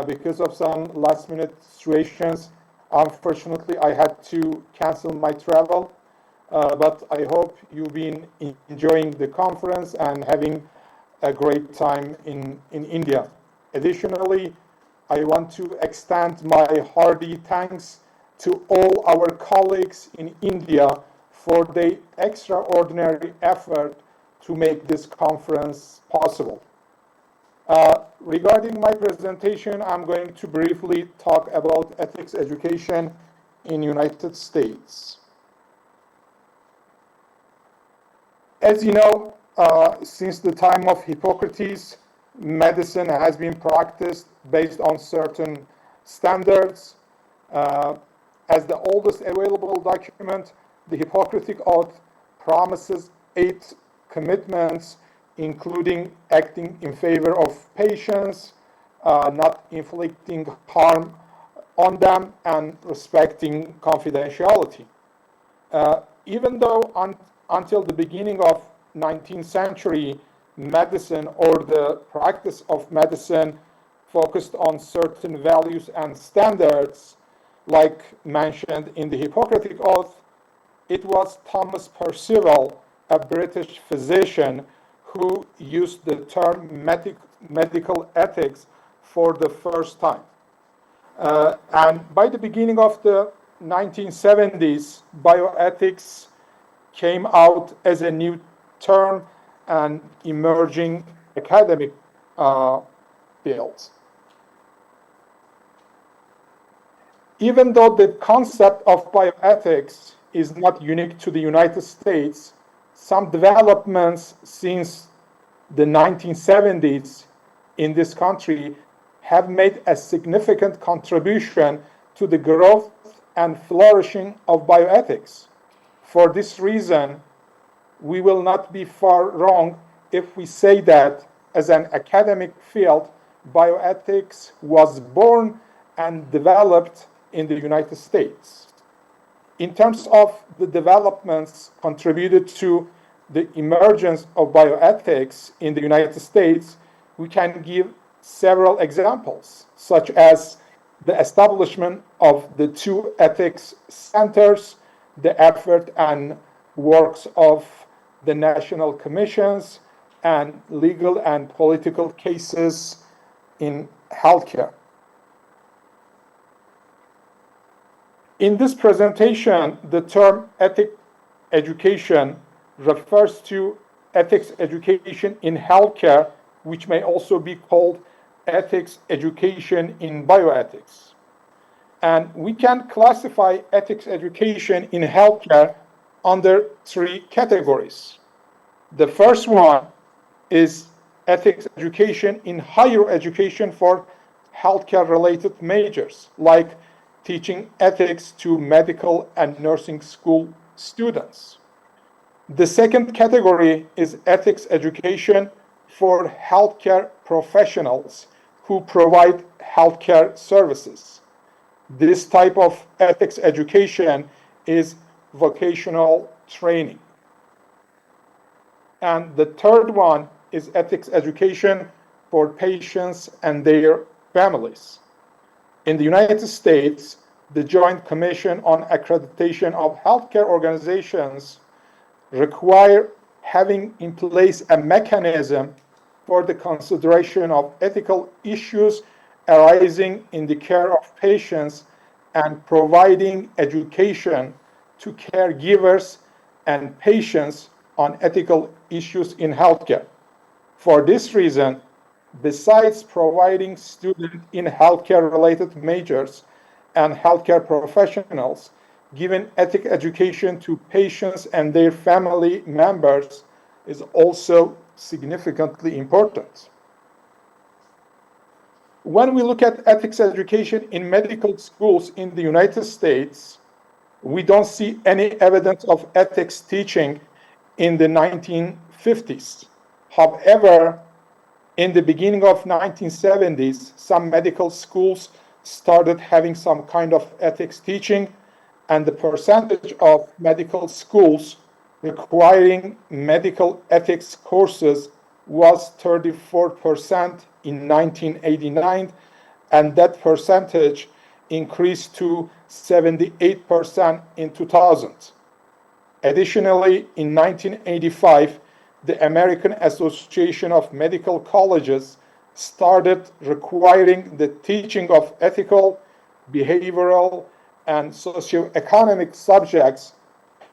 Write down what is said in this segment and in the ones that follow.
Because of some last-minute situations, unfortunately, I had to cancel my travel. But I hope you've been enjoying the conference and having a great time in India. Additionally, I want to extend my hearty thanks to all our colleagues in India for their extraordinary effort to make this conference possible. Regarding my presentation, I'm going to briefly talk about ethics education in United States. As you know, since the time of Hippocrates, medicine has been practiced based on certain standards. As the oldest available document, the Hippocratic Oath promises 8 commitments, including acting in favor of patients, not inflicting harm on them, and respecting confidentiality. Even though until the beginning of 19th century, medicine or the practice of medicine focused on certain values and standards, like mentioned in the Hippocratic Oath, it was Thomas Percival, a British physician, who used the term medical ethics for the first time. And by the beginning of the 1970s, bioethics came out as a new term and emerging academic field. Even though the concept of bioethics is not unique to the United States, some developments since the 1970s in this country have made a significant contribution to the growth and flourishing of bioethics. For this reason, we will not be far wrong if we say that as an academic field, bioethics was born and developed in the United States. In terms of the developments contributed to the emergence of bioethics in the United States, we can give several examples, such as the establishment of the 2 ethics centers, the effort and works of the national commissions, and legal and political cases in healthcare. In this presentation, the term ethics education refers to ethics education in healthcare, which may also be called ethics education in bioethics. And we can classify ethics education in healthcare under 3 categories. The first one is ethics education in higher education for healthcare-related majors, like teaching ethics to medical and nursing school students. The second category is ethics education for healthcare professionals who provide healthcare services. This type of ethics education is vocational training. And the third one is ethics education for patients and their families. In the United States, the Joint Commission on Accreditation of Healthcare Organizations require having in place a mechanism for the consideration of ethical issues arising in the care of patients and providing education to caregivers and patients on ethical issues in healthcare. For this reason, besides providing students in healthcare-related majors and healthcare professionals, giving ethics education to patients and their family members is also significantly important. When we look at ethics education in medical schools in the United States, we don't see any evidence of ethics teaching in the 1950s. However, in the beginning of 1970s, some medical schools started having some kind of ethics teaching, and the percentage of medical schools requiring medical ethics courses was 34% in 1989 and that percentage increased to 78% in 2000. Additionally, in 1985, the American Association of Medical Colleges started requiring the teaching of ethical, behavioral, and socioeconomic subjects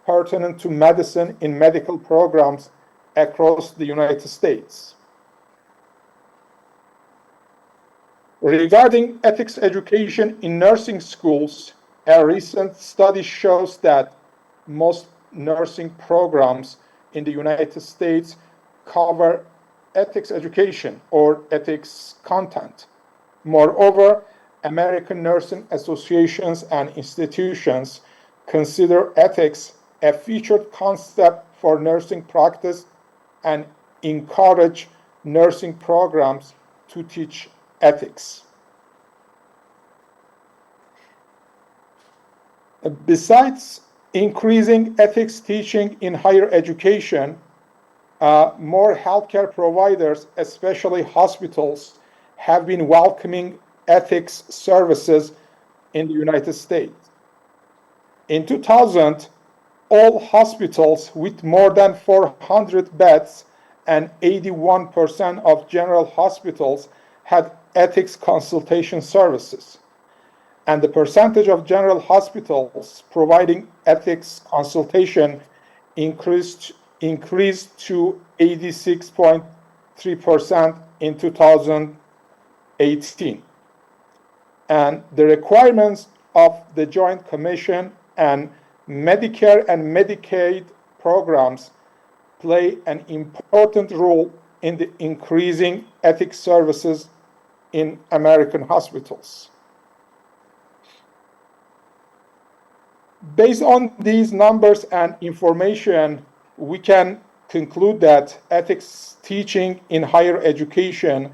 pertinent to medicine in medical programs across the United States. Regarding ethics education in nursing schools, a recent study shows that most nursing programs in the United States cover ethics education or ethics content. Moreover, American nursing associations and institutions consider ethics a featured concept for nursing practice and encourage nursing programs to teach ethics. Besides increasing ethics teaching in higher education, more healthcare providers, especially hospitals, have been welcoming ethics services in the United States. In 2000, all hospitals with more than 400 beds and 81% of general hospitals had ethics consultation services. And the percentage of general hospitals providing ethics consultation increased to 86.3% in 2018. And the requirements of the Joint Commission and Medicare and Medicaid programs play an important role in the increasing ethics services in American hospitals. Based on these numbers and information, we can conclude that ethics teaching in higher education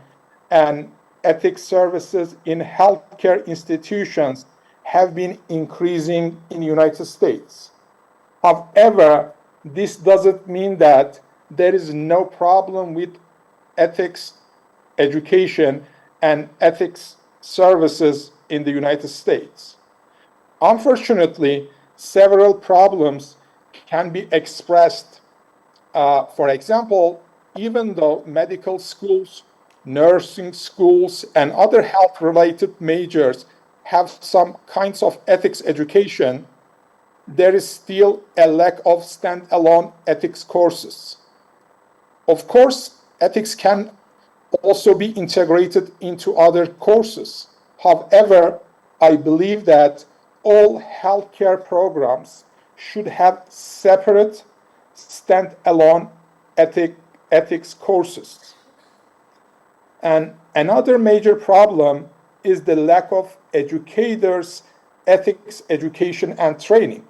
and ethics services in healthcare institutions have been increasing in the United States. However, this doesn't mean that there is no problem with ethics education and ethics services in the United States. Unfortunately, several problems can be expressed. For example, even though medical schools, nursing schools, and other health-related majors have some kinds of ethics education, there is still a lack of standalone ethics courses. Of course, ethics can also be integrated into other courses. However, I believe that all healthcare programs should have separate, standalone ethics courses. And another major problem is the lack of educators' ethics education and training.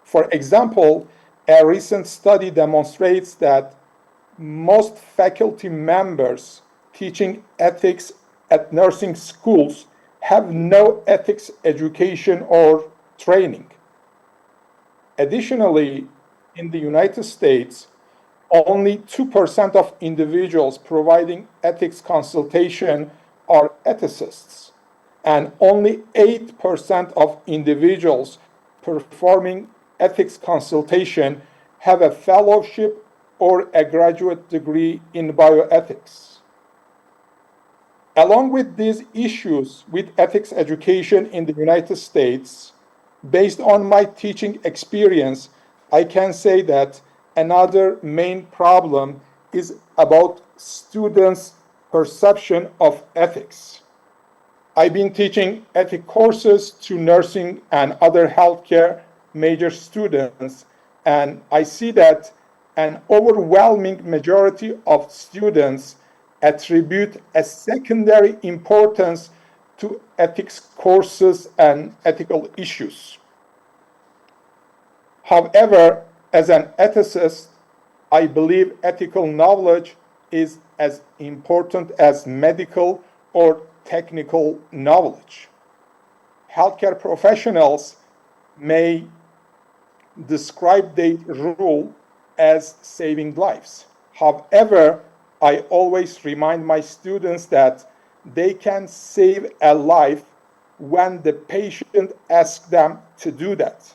For example, a recent study demonstrates that most faculty members teaching ethics at nursing schools have no ethics education or training. Additionally, in the United States, only 2% of individuals providing ethics consultation are ethicists, and only 8% of individuals performing ethics consultation have a fellowship or a graduate degree in bioethics. Along with these issues with ethics education in the United States, based on my teaching experience, I can say that another main problem is about students' perception of ethics. I've been teaching ethics courses to nursing and other healthcare major students, and I see that an overwhelming majority of students attribute a secondary importance to ethics courses and ethical issues. However, as an ethicist, I believe ethical knowledge is as important as medical or technical knowledge. Healthcare professionals may describe their role as saving lives. However, I always remind my students that they can save a life when the patient asks them to do that,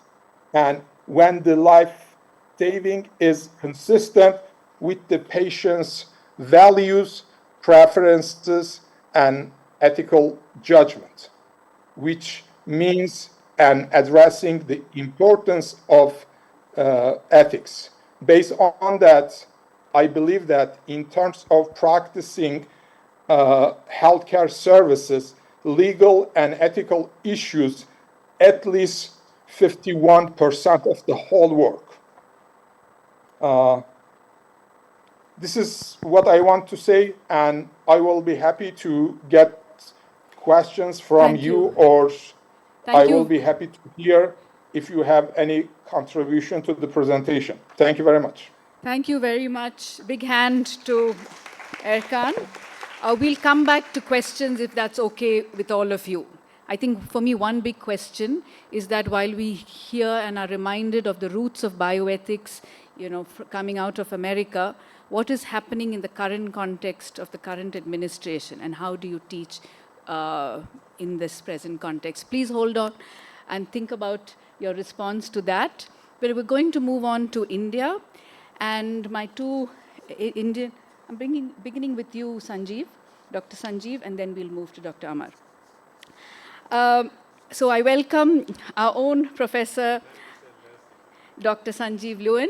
and when the life saving is consistent with the patient's values, preferences, and ethical judgment, which means and addressing the importance of ethics. Based on that, I believe that in terms of practicing healthcare services, legal and ethical issues, at least 51% of the whole work. This is what I want to say, and I will be happy to get questions from you, or I will be happy to hear if you have any contribution to the presentation. Thank you very much. Thank you very much. Big hand to Ercan. We'll come back to questions if that's okay with all of you. I think for me, one big question is that while we hear and are reminded of the roots of bioethics, coming out of America, what is happening in the current context of the current administration, and how do you teach in this present context? Please hold on and think about your response to that. But we're going to move on to India, and my two Indian, I'm beginning with you, Sanjiv, Dr. Sanjiv, and then we'll move to Dr. Amar. So I welcome our own Professor, Dr. Sanjiv Lewin.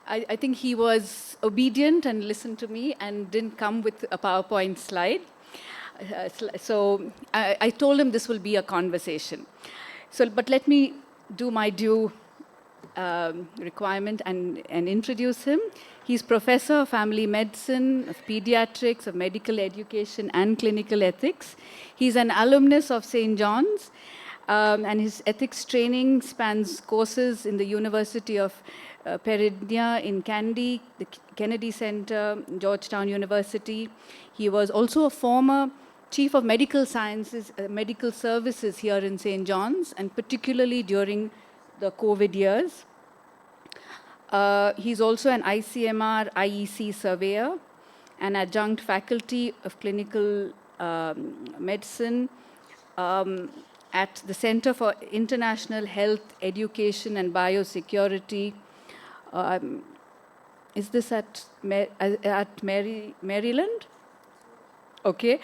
I think he was obedient and listened to me and didn't come with a PowerPoint slide. So I told him this will be a conversation. But let me do my due requirement and introduce him. He's Professor of Family Medicine, of Pediatrics, of Medical Education and Clinical Ethics. He's an alumnus of St. John's, and his ethics training spans courses in the University of Pereira in Kandy, the Kennedy Center, Georgetown University. He was also a former Chief of Medical Sciences, Medical Services here in St. John's, and particularly during the COVID years. He's also an ICMR IEC surveyor, an adjunct faculty of clinical medicine at the Center for International Health, Education and Biosecurity. Is this at Maryland? Okay.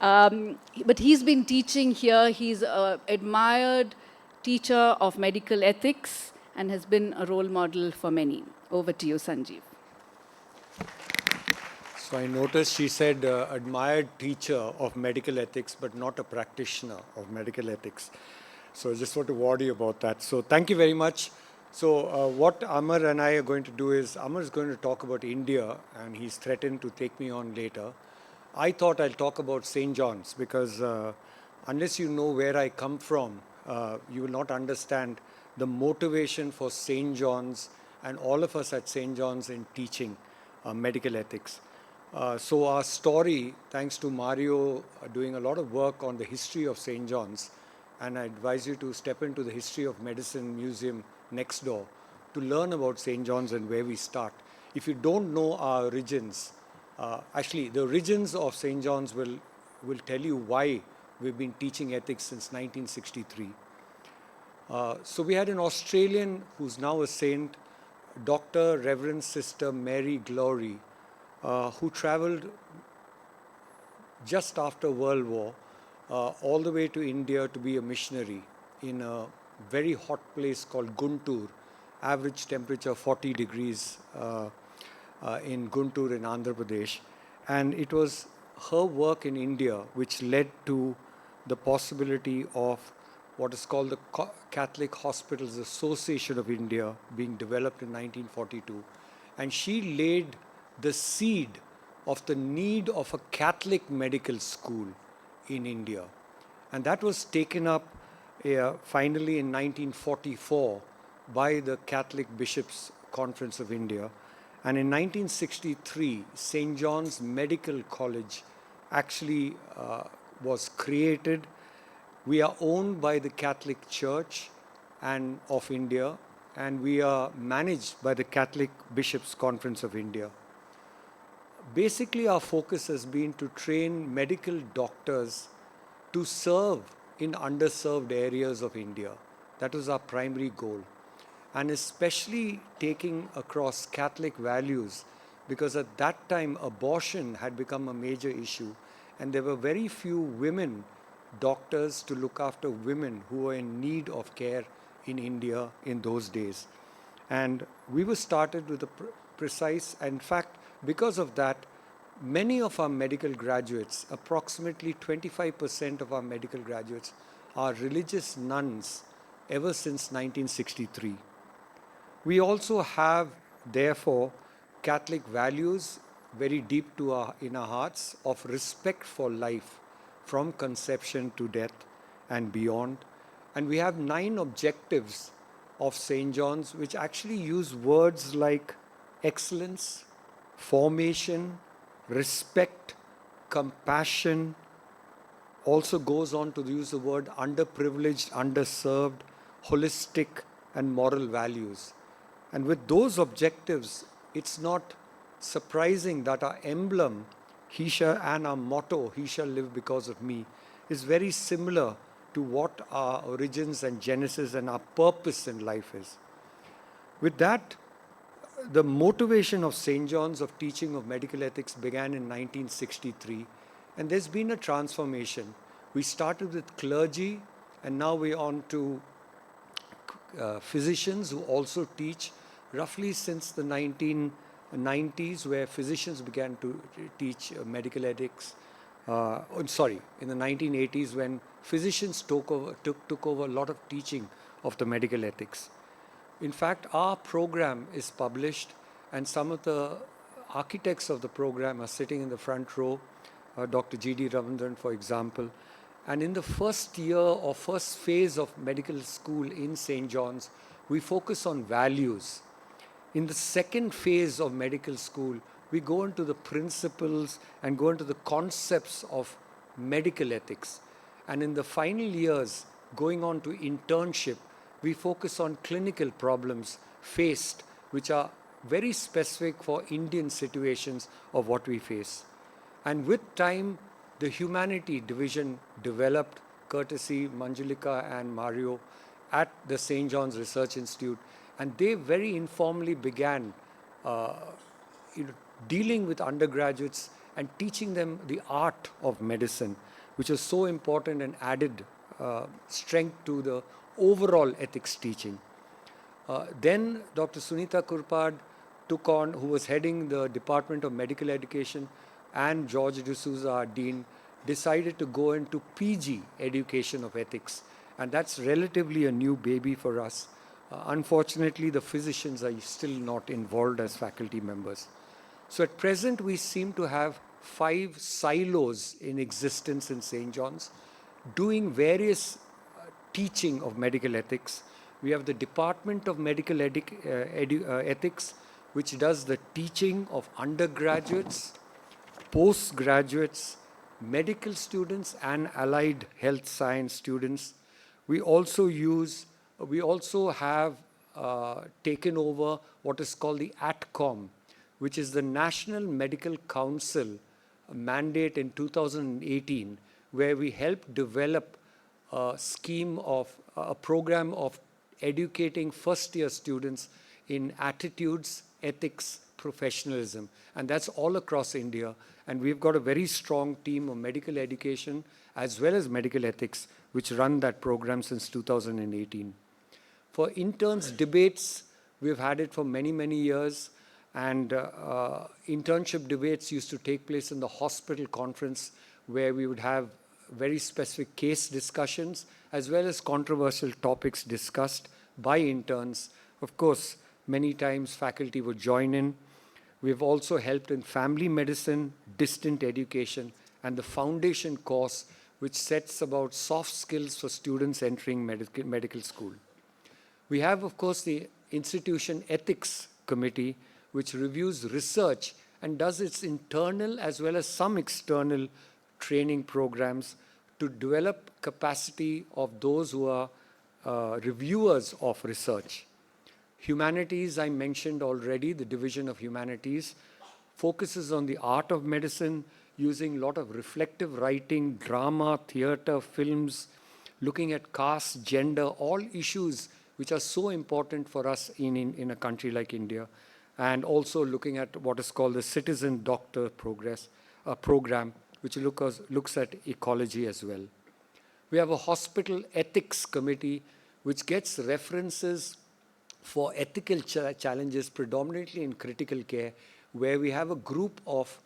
But he's been teaching here. He's an admired teacher of medical ethics and has been a role model for many. Over to you, Sanjiv. So I noticed she said admired teacher of medical ethics, but not a practitioner of medical ethics. So I just want to warn you about that. So thank you very much. So what Amar and I are going to do is, Amar is going to talk about India, and he's threatened to take me on later. I thought I'll talk about St. John's because unless you know where I come from, you will not understand the motivation for St. John's and all of us at St. John's in teaching medical ethics. So our story, thanks to Mario doing a lot of work on the history of St. John's, and I advise you to step into the History of Medicine Museum next door to learn about St. John's and where we start. If you don't know our origins, actually the origins of St. John's will tell you why we've been teaching ethics since 1963. So we had an Australian who's now a saint, Dr. Reverend Sister Mary Glory, who traveled just after World War all the way to India to be a missionary in a very hot place called Guntur, average temperature 40 degrees in Guntur in Andhra Pradesh. And it was her work in India which led to the possibility of what is called the Catholic Hospitals Association of India being developed in 1942. And she laid the seed of the need of a Catholic medical school in India. And that was taken up finally in 1944 by the Catholic Bishops' Conference of India. And in 1963, St. John's Medical College actually was created. We are owned by the Catholic Church and of India, and we are managed by the Catholic Bishops' Conference of India. basically our focus has been to train medical doctors to serve in underserved areas of India. That was our primary goal. And especially taking across Catholic values, because at that time abortion had become a major issue, and there were very few women doctors to look after women who were in need of care in India in those days. And we were started with a precise, in fact, because of that, many of our medical graduates, approximately 25% of our medical graduates, are religious nuns ever since 1963. We also have, therefore, Catholic values very deep in our hearts of respect for life from conception to death and beyond. And we have 9 objectives of St. John's, which actually use words like excellence, formation, respect, compassion, also goes on to use the word underprivileged, underserved, holistic, and moral values. And with those objectives, it's not surprising that our emblem, he shall, and our motto, he shall live because of me, is very similar to what our origins and genesis and our purpose in life is. With that, the motivation of St. John's of teaching of medical ethics began in 1963, and there's been a transformation. We started with clergy, and now we're on to physicians who also teach, roughly since the 1990s, where physicians began to teach medical ethics. In the 1980s, when physicians took over a lot of teaching of the medical ethics. In fact, our program is published, and some of the architects of the program are sitting in the front row, Dr. G.D. Ravindran, for example. And in the first year or first phase of medical school in St. John's, we focus on values. In the second phase of medical school, we go into the principles and go into the concepts of medical ethics. And in the final years, going on to internship, we focus on clinical problems faced, which are very specific for Indian situations of what we face. And with time, the humanity division developed, courtesy Manjulika and Mario, at the St. John's Research Institute. And they very informally began dealing with undergraduates and teaching them the art of medicine, which was so important and added strength to the overall ethics teaching. Then Dr. Sunita Kurpad took on, who was heading the Department of Medical Education, and George D'Souza, our dean, decided to go into PG education of ethics. And that's relatively a new baby for us. Unfortunately, the physicians are still not involved as faculty members. So at present, we seem to have 5 silos in existence in St. John's, doing various teaching of medical ethics. We have the Department of Medical Ethics, which does the teaching of undergraduates, postgraduates, medical students, and allied health science students. We also have taken over what is called the ATCOM, which is the National Medical Council mandate in 2018, where we help develop a program of educating first-year students in attitudes, ethics, professionalism. And that's all across India. And we've got a very strong team of medical education as well as medical ethics, which run that program since 2018. For interns debates, we've had it for many, many years. And internship debates used to take place in the hospital conference, where we would have very specific case discussions as well as controversial topics discussed by interns. Of course, many times faculty would join in. We've also helped in family medicine, distant education, and the foundation course, which sets about soft skills for students entering medical school. We have, of course, the institution ethics committee, which reviews research and does its internal as well as some external training programs to develop capacity of those who are reviewers of research. Humanities, I mentioned already, the division of humanities. focuses on the art of medicine, using a lot of reflective writing, drama, theater, films, looking at caste, gender, all issues which are so important for us in a country like India, and also looking at what is called the Citizen Doctor program, which looks at ecology as well. We have a hospital ethics committee which gets references for ethical challenges, predominantly in critical care, where we have a group of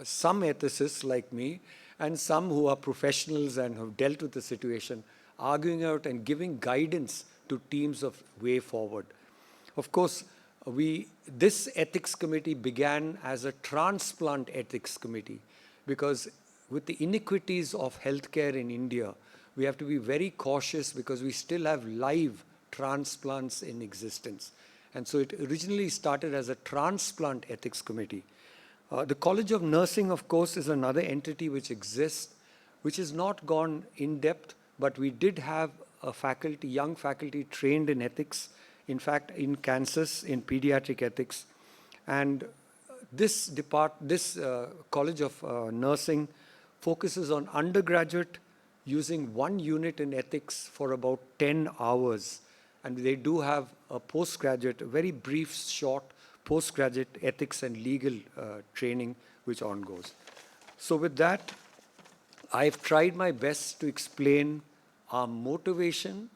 some ethicists like me and some who are professionals and have dealt with the situation, arguing out and giving guidance to teams of way forward. Of course, this ethics committee began as a transplant ethics committee because with the iniquities of healthcare in India, we have to be very cautious because we still have live transplants in existence. And so it originally started as a transplant ethics committee. The College of Nursing, of course, is another entity which exists, which has not gone in depth, but we did have a young faculty trained in ethics, in fact, in Kansas, in pediatric ethics. And this College of Nursing focuses on undergraduate using 1 unit in ethics for about 10 hours. And they do have a postgraduate, a very brief, short postgraduate ethics and legal training which ongoes. So with that, I've tried my best to explain our motivation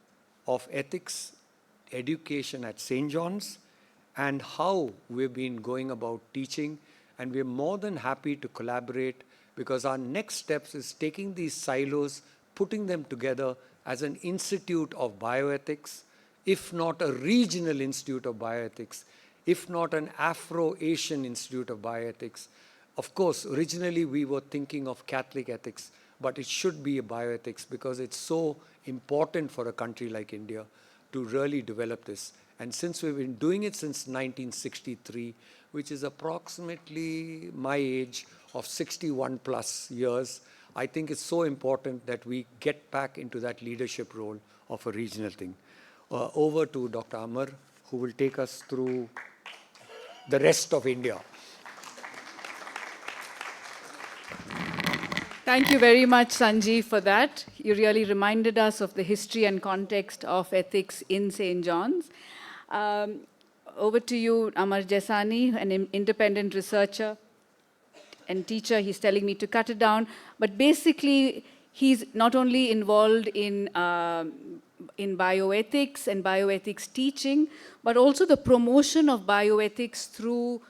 of ethics education at St. John's and how we've been going about teaching. And we're more than happy to collaborate because our next steps is taking these silos, putting them together as an institute of bioethics, if not a regional institute of bioethics, if not an Afro-Asian institute of bioethics. Of course, originally we were thinking of Catholic ethics, but it should be a bioethics because it's so important for a country like India to really develop this. And since we've been doing it since 1963, which is approximately my age of 61 plus years, I think it's so important that we get back into that leadership role of a regional thing. Over to Dr. Amar, who will take us through the rest of India. Thank you very much, Sanjiv, for that. You really reminded us of the history and context of ethics in St. John's. Over to you, Amar Jesani, an independent researcher and teacher. He's telling me to cut it down. But basically, he's not only involved in bioethics and bioethics teaching, but also the promotion of bioethics through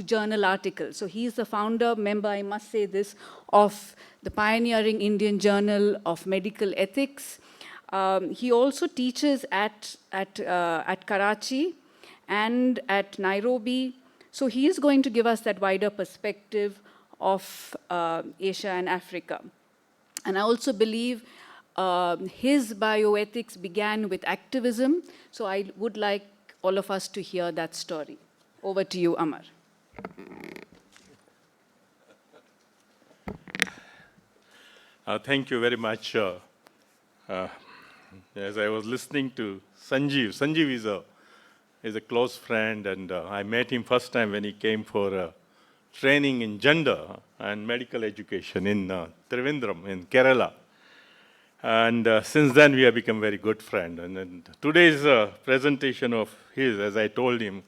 journal articles. So he's the founder, member, I must say this, of the pioneering Indian Journal of Medical Ethics. He also teaches at Karachi and at Nairobi. So he is going to give us that wider perspective of Asia and Africa. And I also believe his bioethics began with activism. So I would like all of us to hear that story. Over to you, Amar. Thank you very much. As I was listening to Sanjiv, Sanjiv is a close friend, and I met him first time when he came for training in gender and medical education in Trivandrum in Kerala. And since then, we have become very good friends. And today's presentation of his, as I told him,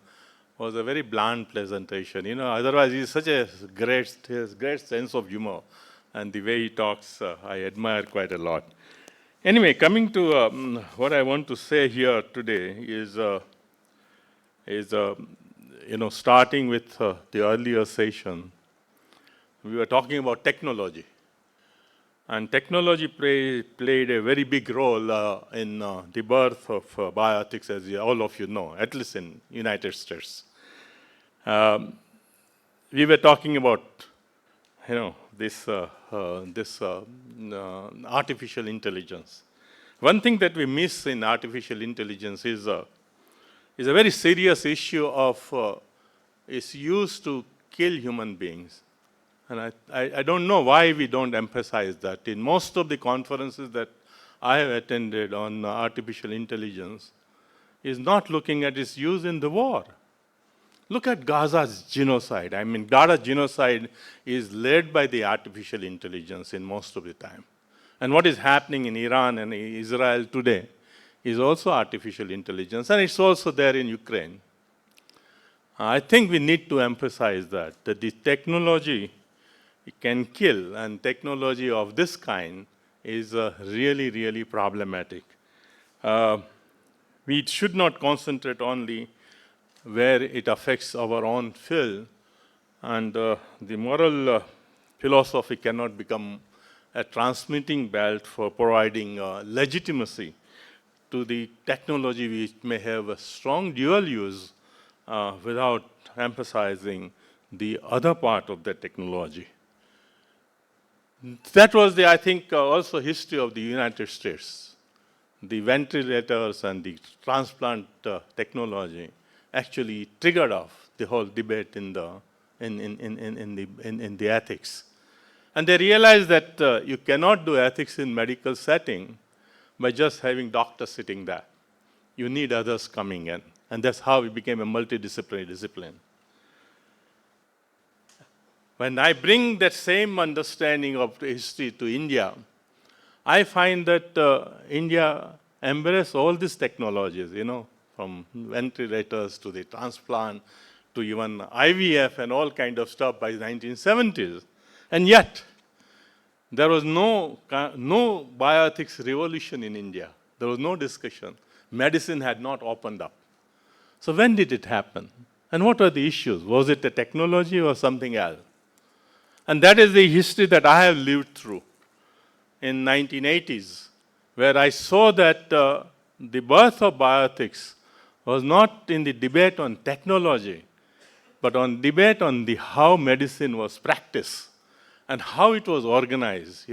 was a very bland presentation. You know, otherwise he's such a great sense of humor, and the way he talks, I admire quite a lot. Anyway, coming to what I want to say here today is starting with the earlier session, we were talking about technology. And technology played a very big role in the birth of bioethics, as all of you know, at least in United States. We were talking about, this artificial intelligence. One thing that we miss in artificial intelligence is a very serious issue of it's used to kill human beings. And I don't know why we don't emphasize that. In most of the conferences that I have attended on artificial intelligence, is not looking at its use in the war. Look at Gaza's genocide. I mean, Gaza's genocide is led by the artificial intelligence in most of the time. And what is happening in Iran and Israel today is also artificial intelligence, and it's also there in Ukraine. I think we need to emphasize that the technology can kill, and technology of this kind is really, really problematic. We should not concentrate only where it affects our own field, and the moral philosophy cannot become a transmitting belt for providing legitimacy to the technology which may have a strong dual use without emphasizing the other part of the technology. That was I think, also history of the United States. The ventilators and the transplant technology actually triggered off the whole debate in the ethics. And they realized that you cannot do ethics in medical setting by just having doctors sitting there. You need others coming in. And that's how it became a multidisciplinary discipline. When I bring that same understanding of history to India, I find that India embraced all these technologies, from ventilators to the transplant to even IVF and all kind of stuff by the 1970s. And yet, there was no bioethics revolution in India. There was no discussion. Medicine had not opened up. So when did it happen? And what were the issues? Was it a technology or something else? And that is the history that I have lived through in 1980s, where I saw that the birth of bioethics was not in the debate on technology, but on debate on how medicine was practiced and how it was organized,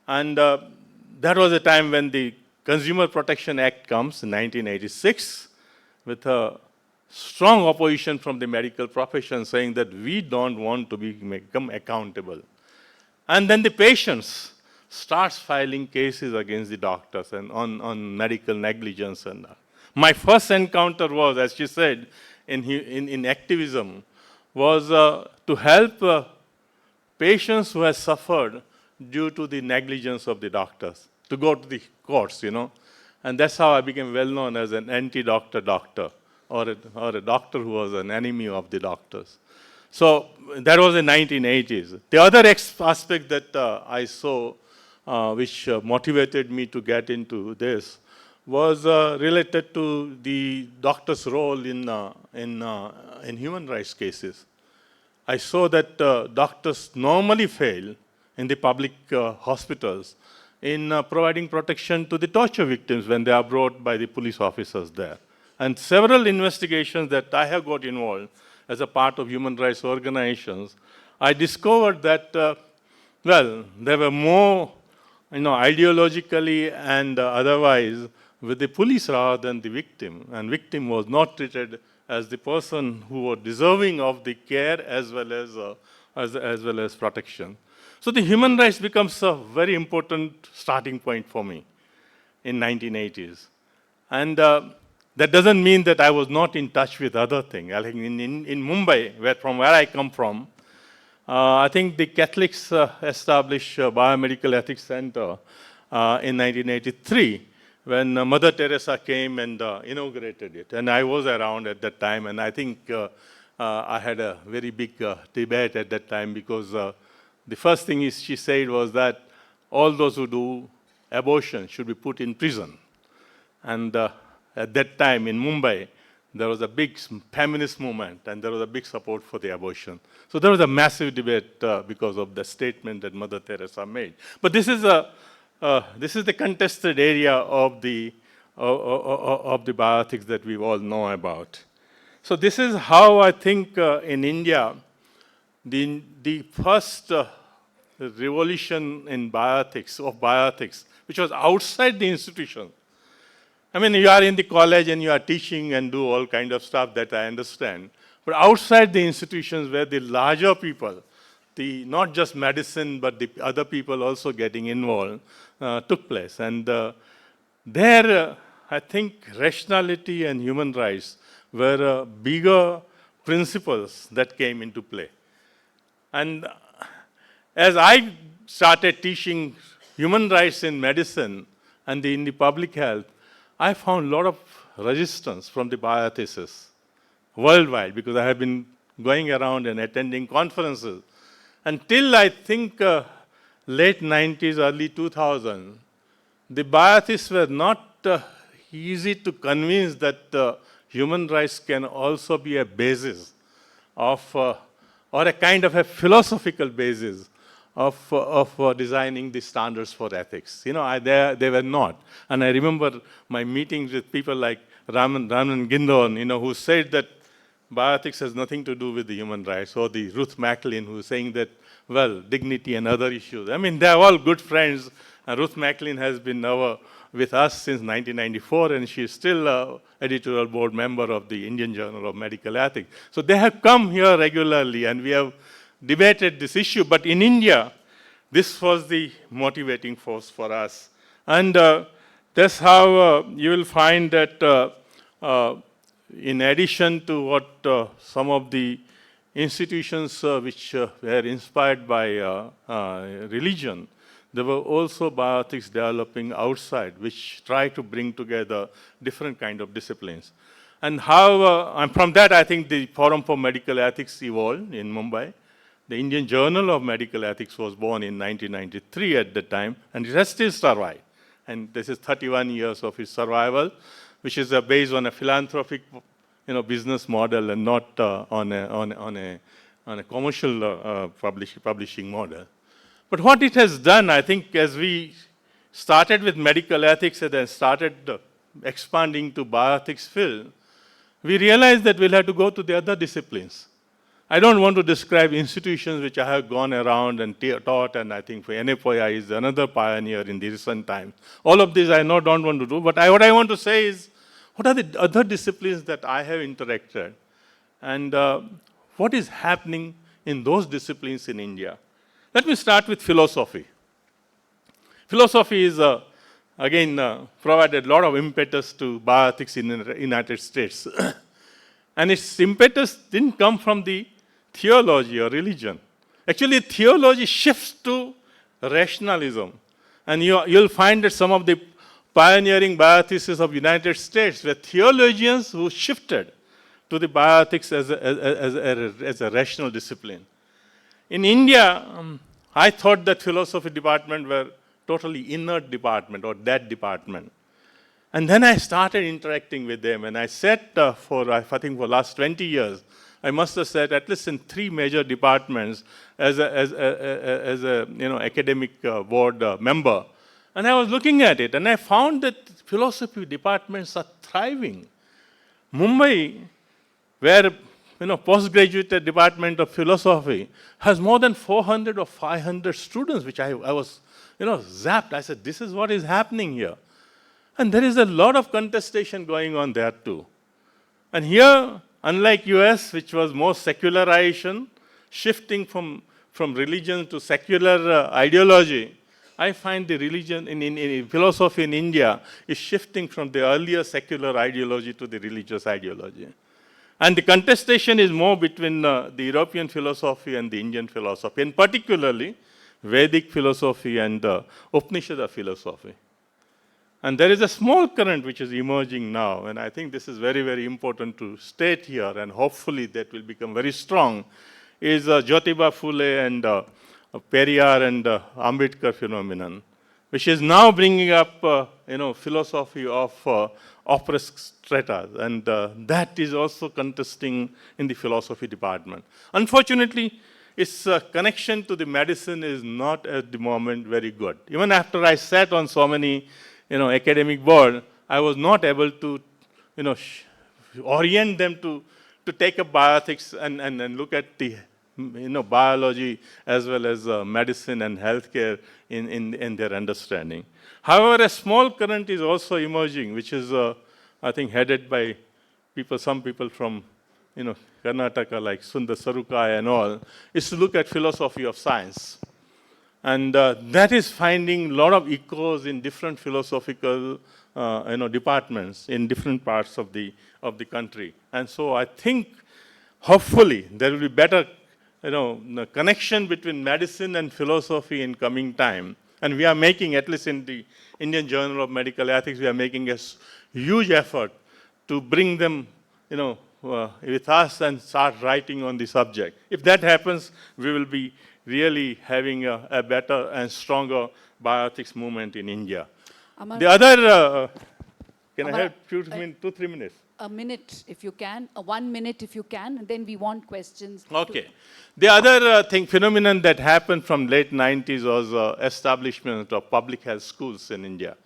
And that was a time when the Consumer Protection Act comes in 1986 with a strong opposition from the medical profession saying that we don't want to become accountable. And then the patients starts filing cases against the doctors and on medical negligence. And my first encounter was, as she said, in activism, was to help patients who have suffered due to the negligence of the doctors, to go to the courts, And that's how I became well known as an anti-doctor doctor, or a doctor who was an enemy of the doctors. So that was in 1980s. The other aspect that I saw, which motivated me to get into this, was related to the doctor's role in human rights cases. I saw that doctors normally fail in the public hospitals in providing protection to the torture victims when they are brought by the police officers there. And several investigations that I have got involved as a part of human rights organizations, I discovered that, there were more, ideologically and otherwise with the police rather than the victim. And victim was not treated as the person who was deserving of the care as well as protection. So the human rights becomes a very important starting point for me in 1980s. And that doesn't mean that I was not in touch with other things. I think in Mumbai, from where I come from, I think the Catholics established a Biomedical Ethics Center in 1983 when Mother Teresa came and inaugurated it. And I was around at that time, and I think I had a very big debate at that time because the first thing she said was that all those who do abortion should be put in prison. And at that time in Mumbai, there was a big feminist movement and there was a big support for the abortion. So there was a massive debate because of the statement that Mother Teresa made. But this is the contested area of the bioethics that we all know about. So this is how I think in India, the first revolution in bioethics, which was outside the institution. I mean, you are in the college and you are teaching and do all kind of stuff that I understand. But outside the institutions where the larger people, not just medicine, but the other people also getting involved, took place. And there, I think rationality and human rights were a bigger principles that came into play. And as I started teaching human rights in medicine and in the public health, I found a lot of resistance from the bioethicists worldwide, because I have been going around and attending conferences. Until I think late 90s, early 2000s, the bioethicists were not easy to convince that human rights can also be a basis of, or a kind of a philosophical basis of designing the standards for ethics. You know, they were not. And I remember my meetings with people like Raman Gindon, you know, who said that bioethics has nothing to do with the human rights, or the Ruth MacLean, who is saying that, well, dignity and other issues. I mean, they're all good friends. And Ruth MacLean has been now with us since 1994, and she's still an editorial board member of the Indian Journal of Medical Ethics. So they have come here regularly, and we have debated this issue. But in India, this was the motivating force for us. And that's how you will find that in addition to what some of the institutions which were inspired by religion, there were also bioethics developing outside, which try to bring together different kind of disciplines. And how, and from that, I think the Forum for Medical Ethics evolved in Mumbai. The Indian Journal of Medical Ethics was born in 1993 at the time, and it has still survived. And this is 31 years of its survival, which is based on a philanthropic, you know, business model, and not on a commercial publishing model. But what it has done, I think, as we started with medical ethics and then started expanding to bioethics field, we realized that we'll have to go to the other disciplines. I don't want to describe institutions which I have gone around and taught, and I think NFOI is another pioneer in the recent times. All of this I don't want to do, but what I want to say is, what are the other disciplines that I have interacted, and what is happening in those disciplines in India? Let me start with philosophy. Philosophy is, again, provided a lot of impetus to bioethics in the United States. And its impetus didn't come from the theology or religion. Actually, theology shifts to rationalism. And you'll find that some of the pioneering bioethicists of the United States were theologians who shifted to the bioethics as a rational discipline. In India, I thought that philosophy department were totally inert department or dead department. And then I started interacting with them, and I sat for, I think, for the last 20 years, I must have sat at least in 3 major departments as a academic board member. And I was looking at it, and I found that philosophy departments are thriving. Mumbai, where postgraduate department of philosophy has more than 400 or 500 students, which I was zapped. I said, this is what is happening here. And there is a lot of contestation going on there too. And here, unlike US, which was more secularization, shifting from religion to secular ideology, I find the religion in philosophy in India is shifting from the earlier secular ideology to the religious ideology. And the contestation is more between the European philosophy and the Indian philosophy, and particularly Vedic philosophy and Upanishad philosophy. And there is a small current which is emerging now, and I think this is very, very important to state here, and hopefully that will become very strong, is Jyotiba Phule and Periyar and Ambedkar phenomenon, which is now bringing up, philosophy of oppressed strata, and that is also contesting in the philosophy department. Unfortunately, its connection to the medicine is not at the moment very good. Even after I sat on so many, academic board, I was not able to, orient them to take up bioethics and look at the, biology as well as medicine and healthcare in their understanding. However, a small current is also emerging, which is, I think, headed by some people from, Karnataka, like Sundar Sarukai and all, is to look at philosophy of science. And that is finding a lot of echoes in different philosophical, departments in different parts of the country. And so I think hopefully there will be better, the connection between medicine and philosophy in coming time. And we are making, at least in the Indian Journal of Medical Ethics, we are making a huge effort to bring them, with us and start writing on the subject. If that happens, we will be really having a better and stronger bioethics movement in India. Amar, The other, can Amar, I have 2-3 minutes? a minute if you can, 1 minute if you can, and then we want questions. Okay. The other phenomenon that happened from late 90s was establishment of public health schools in India.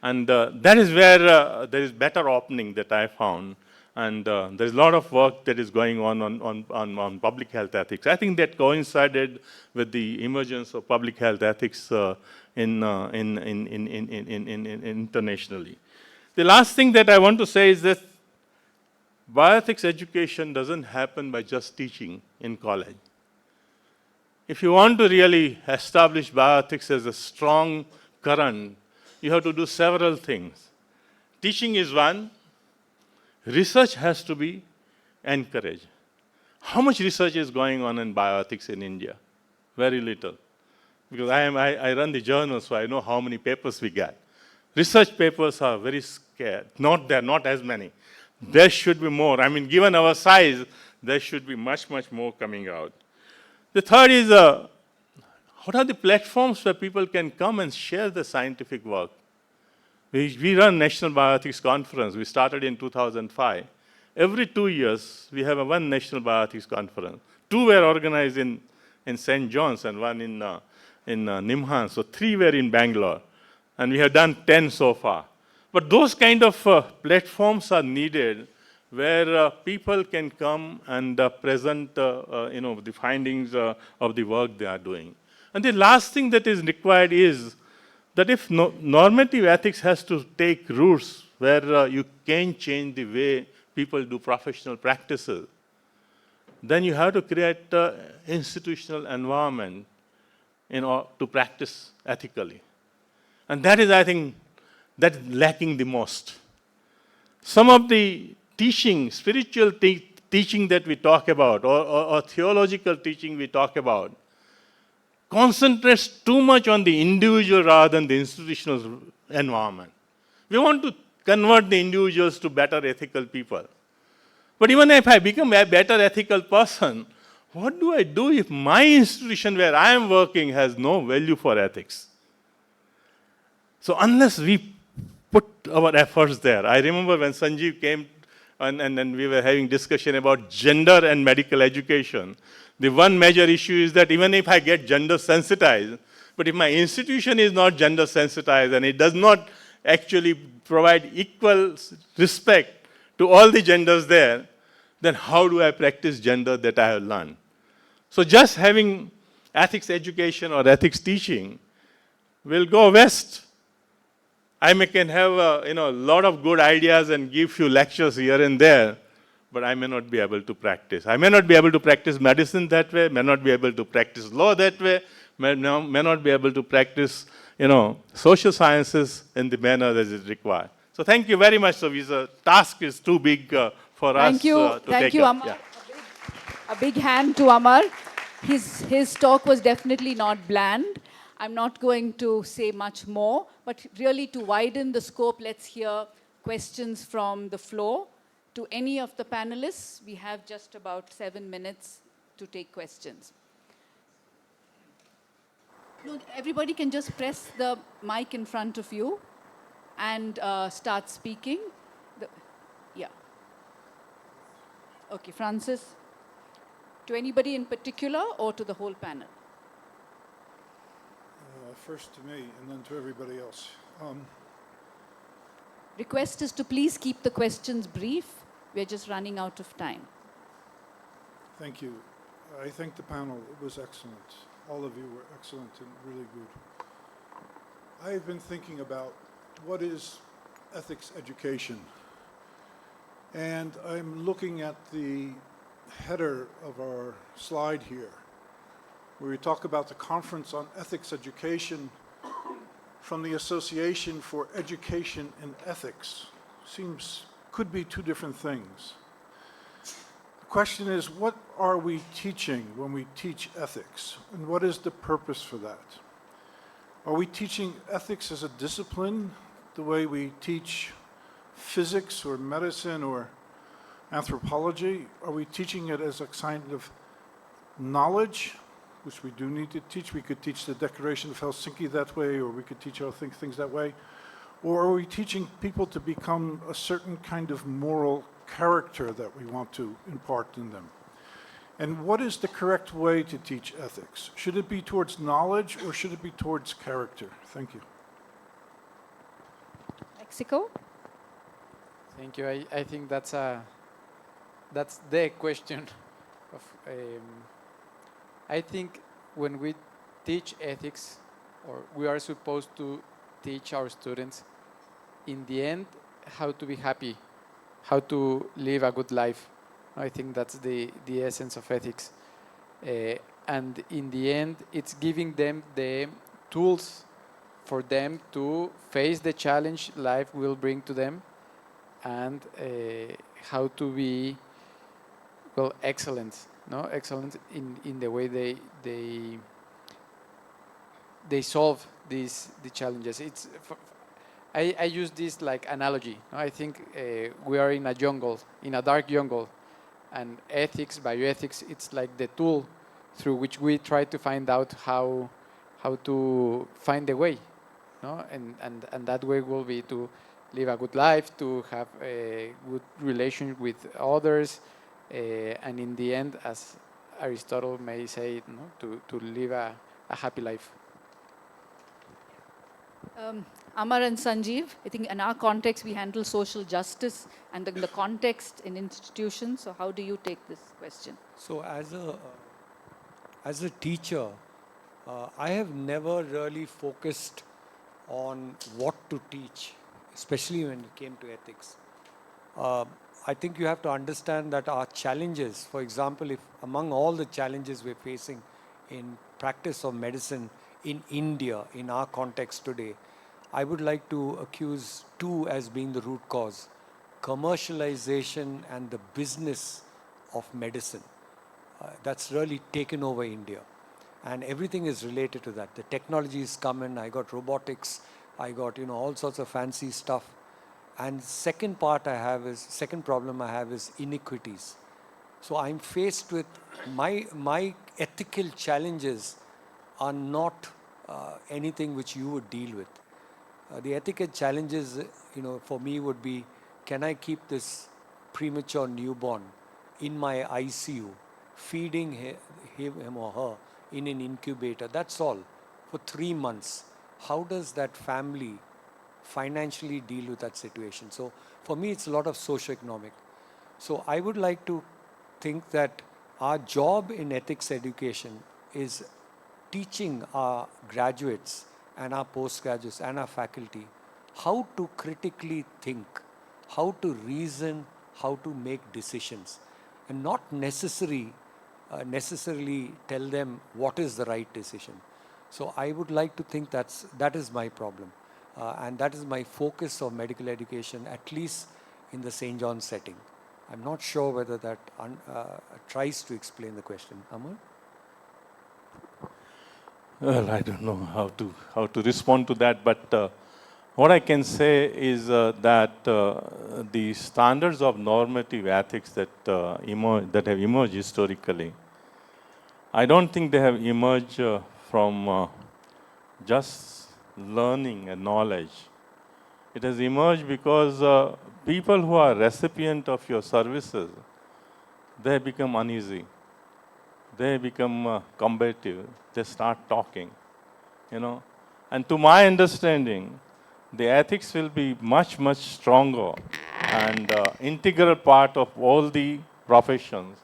And that is where there is better opening that I found. And there's a lot of work that is going on public health ethics. I think that coincided with the emergence of public health ethics internationally. The last thing that I want to say is that bioethics education doesn't happen by just teaching in college. If you want to really establish bioethics as a strong current, you have to do several things. Teaching is one. Research has to be encouraged. How much research is going on in bioethics in India? Very little. Because I run the journal, so I know how many papers we get. Research papers are very scarce. There are not as many. There should be more. I mean, given our size, there should be much, much more coming out. The third is, what are the platforms where people can come and share the scientific work? We run National Bioethics Conference. We started in 2005. Every 2 years, we have one National Bioethics Conference. 2 were organized in St. John's and one in Nimhan. So 3 were in Bangalore. And we have done 10 so far. But those kind of platforms are needed where people can come and present the findings of the work they are doing. And the last thing that is required is that if normative ethics has to take roots where you can change the way people do professional practices, then you have to create an institutional environment to practice ethically. And that is, I think, that's lacking the most. Some of the teaching, spiritual teaching that we talk about, or theological teaching we talk about, concentrates too much on the individual rather than the institutional environment. We want to convert the individuals to better ethical people. But even if I become a better ethical person, what do I do if my institution where I am working has no value for ethics? So unless we put our efforts there, I remember when Sanjiv came and we were having discussion about gender and medical education. The one major issue is that even if I get gender sensitized, but if my institution is not gender sensitized and it does not actually provide equal respect to all the genders there, then how do I practice gender that I have learned? So just having ethics education or ethics teaching will go west. I can have a lot of good ideas and give few lectures here and there, but I may not be able to practice. I may not be able to practice medicine that way, may not be able to practice law that way, may not be able to practice social sciences in the manner that is required. So thank you very much. So the task is too big for us to take. Thank you, Amar. Yeah. A big hand to Amar. His talk was definitely not bland. I'm not going to say much more, but really to widen the scope, let's hear questions from the floor. To any of the panelists, we have just about 7 minutes to take questions. No, everybody can just press the mic in front of you and start speaking. Yeah. Okay, Francis. To anybody in particular or to the whole panel? First to me and then to everybody else. Request is to please keep the questions brief. We're just running out of time. Thank you. I think the panel was excellent. All of you were excellent and really good. I've been thinking about what is ethics education. And I'm looking at the header of our slide here, where we talk about the Conference on Ethics Education from the Association for Education and Ethics. Could be 2 different things. The question is, what are we teaching when we teach ethics? And what is the purpose for that? Are we teaching ethics as a discipline, the way we teach physics or medicine or anthropology? Are we teaching it as a kind of knowledge, which we do need to teach? We could teach the Declaration of Helsinki that way, or we could teach other things that way. Or are we teaching people to become a certain kind of moral character that we want to impart in them? And what is the correct way to teach ethics? Should it be towards knowledge or should it be towards character? Thank you. Mexico? Thank you. I think that's the question. I think when we teach ethics, or we are supposed to teach our students, in the end, how to be happy, how to live a good life. I think that's the essence of ethics. And in the end, it's giving them the tools for them to face the challenge life will bring to them, and how to be, well, excellent, no? Excellent in the way they solve the challenges. I use this like analogy. No? I think we are in a jungle, in a dark jungle, and ethics, bioethics, it's like the tool through which we try to find out how to find the way, no? And that way will be to live a good life, to have a good relation with others, and in the end, as Aristotle may say, no? to live a happy life. Amar and Sanjiv, I think in our context we handle social justice and the context in institutions. So how do you take this question? So as a teacher, I have never really focused on what to teach, especially when it came to ethics. I think you have to understand that our challenges, for example, if among all the challenges we're facing in practice of medicine in India, in our context today, I would like to accuse two as being the root cause: commercialization and the business of medicine. That's really taken over India. And everything is related to that. The technology is coming, I got robotics, I got, all sorts of fancy stuff. And second problem I have is inequities. So I'm faced with my ethical challenges are not anything which you would deal with. The ethical challenges, for me would be, can I keep this premature newborn in my ICU, feeding him or her in an incubator? That's all, for 3 months. How does that family financially deal with that situation? So for me, it's a lot of socio-economic. So I would like to think that our job in ethics education is teaching our graduates and our postgraduates and our faculty how to critically think, how to reason, how to make decisions, and not necessarily tell them what is the right decision. So I would like to think that is my problem. And that is my focus of medical education, at least in the St. John setting. I'm not sure whether that tries to explain the question. Amar? Well, I don't know how to respond to that, but what I can say is that the standards of normative ethics that have emerged historically, I don't think they have emerged from just learning and knowledge. It has emerged because people who are recipient of your services, they become uneasy. They become combative. They start talking, And to my understanding, the ethics will be much, much stronger and integral part of all the professions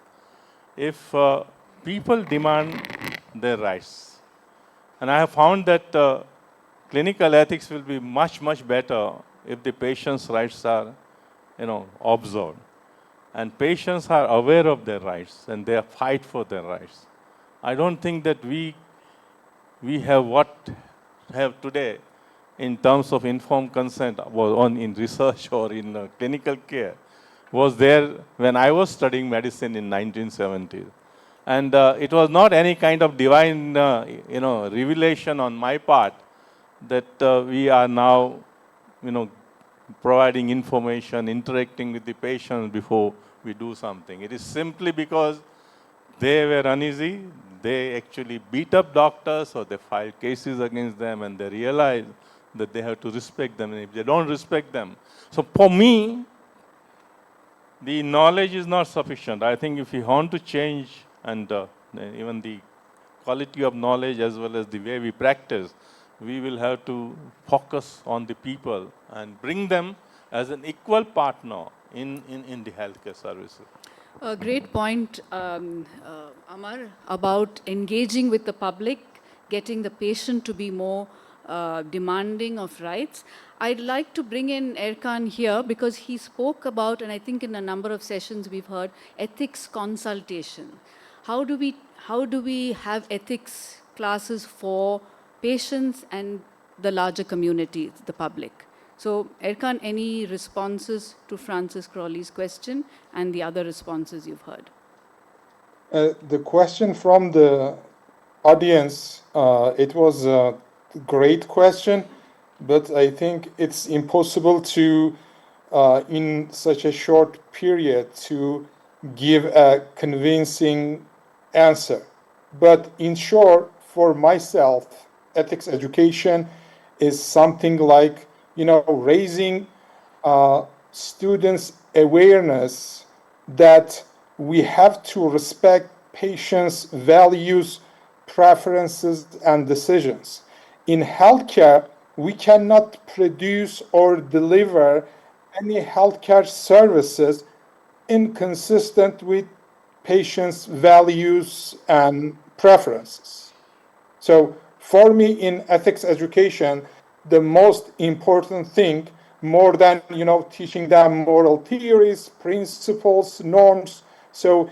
if people demand their rights. And I have found that clinical ethics will be much, much better if the patient's rights are, observed. And patients are aware of their rights and they fight for their rights. I don't think that we have what have today in terms of informed consent in research or in clinical care. was there when I was studying medicine in 1970s. And it was not any kind of divine, revelation on my part that we are now, providing information, interacting with the patients before we do something. It is simply because they were uneasy. They actually beat up doctors or they filed cases against them and they realized that they have to respect them. And if they don't respect them. So for me, the knowledge is not sufficient. I think if we want to change and even the quality of knowledge as well as the way we practice, we will have to focus on the people and bring them as an equal partner in the healthcare services. A great point, Amar, about engaging with the public, getting the patient to be more demanding of rights. I'd like to bring in Ercan here because he spoke about, and I think in a number of sessions we've heard, ethics consultation. How do we have ethics classes for patients and the larger community, the public? So, Ercan, any responses to Francis Crawley's question and the other responses you've heard? The question from the audience, it was a great question, but I think it's impossible to, in such a short period, to give a convincing answer. But in short, for myself, ethics education is something like, raising students' awareness that we have to respect patients' values, preferences, and decisions. In healthcare, we cannot produce or deliver any healthcare services inconsistent with patients' values and preferences. So for me, in ethics education, the most important thing, more than teaching them moral theories, principles, norms, so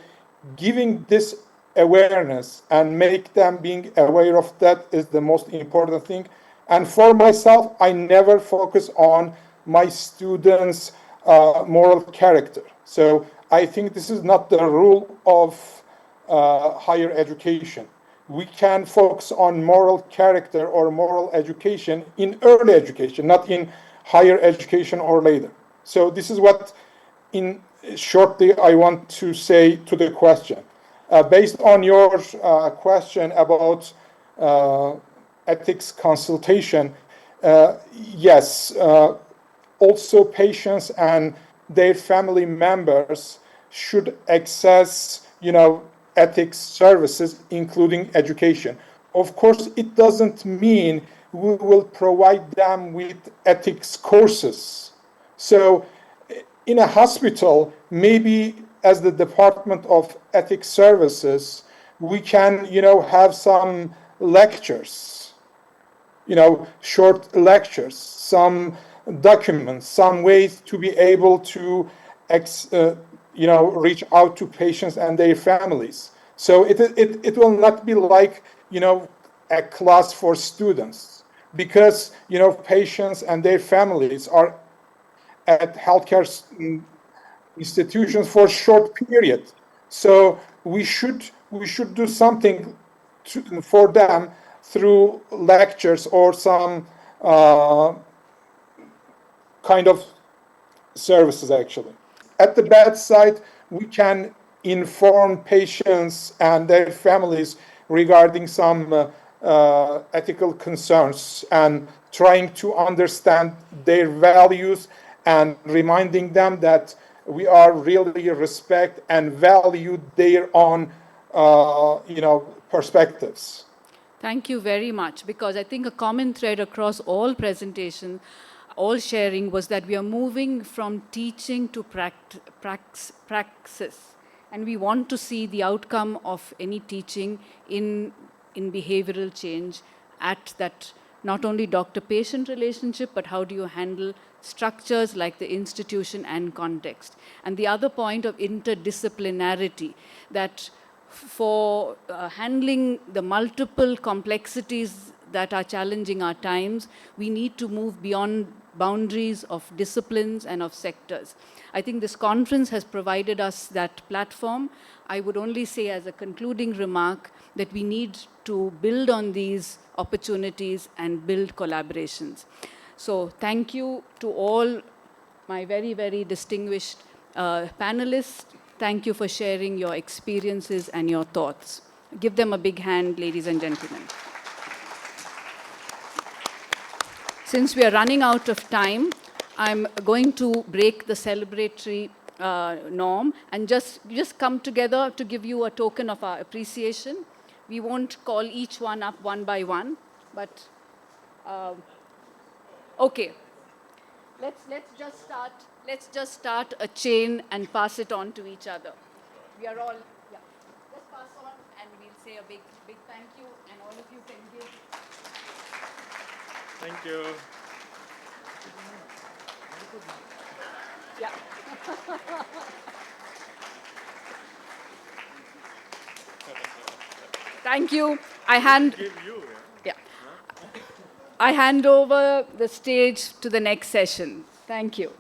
giving this awareness and make them being aware of that is the most important thing. And for myself, I never focus on my students' moral character. So I think this is not the rule of higher education. We can focus on moral character or moral education in early education, not in higher education or later. So this is what, in shortly, I want to say to the question. Based on your question about ethics consultation, yes, also patients and their family members should access, ethics services, including education. Of course, it doesn't mean we will provide them with ethics courses. So in a hospital, maybe as the Department of Ethics Services, we can, have some lectures, short lectures, some documents, some ways to be able to reach out to patients and their families. So it will not be like, a class for students, because, patients and their families are at healthcare institutions for a short period. So we should do something for them through lectures or some kind of services, actually. At the bedside, we can inform patients and their families regarding some ethical concerns and trying to understand their values and reminding them that we are really respect and value their own, perspectives. Thank you very much, because I think a common thread across all presentations, all sharing, was that we are moving from teaching to praxis. And we want to see the outcome of any teaching in behavioral change at that not only doctor-patient relationship, but how do you handle structures like the institution and context. And the other point of interdisciplinarity, that for handling the multiple complexities that are challenging our times, we need to move beyond boundaries of disciplines and of sectors. I think this conference has provided us that platform. I would only say as a concluding remark that we need to build on these opportunities and build collaborations. So thank you to all my very, very distinguished panelists. Thank you for sharing your experiences and your thoughts. Give them a big hand, ladies and gentlemen. Since we are running out of time, I'm going to break the celebratory norm and just come together to give you a token of our appreciation. We won't call each one up one by one, but okay. Let's just start a chain and pass it on to each other. We are all, yeah. Just pass on and we'll say a big thank you, and all of you can give. Thank you. Yeah. Thank you. Give you. Yeah. I hand over the stage to the next session. Thank you.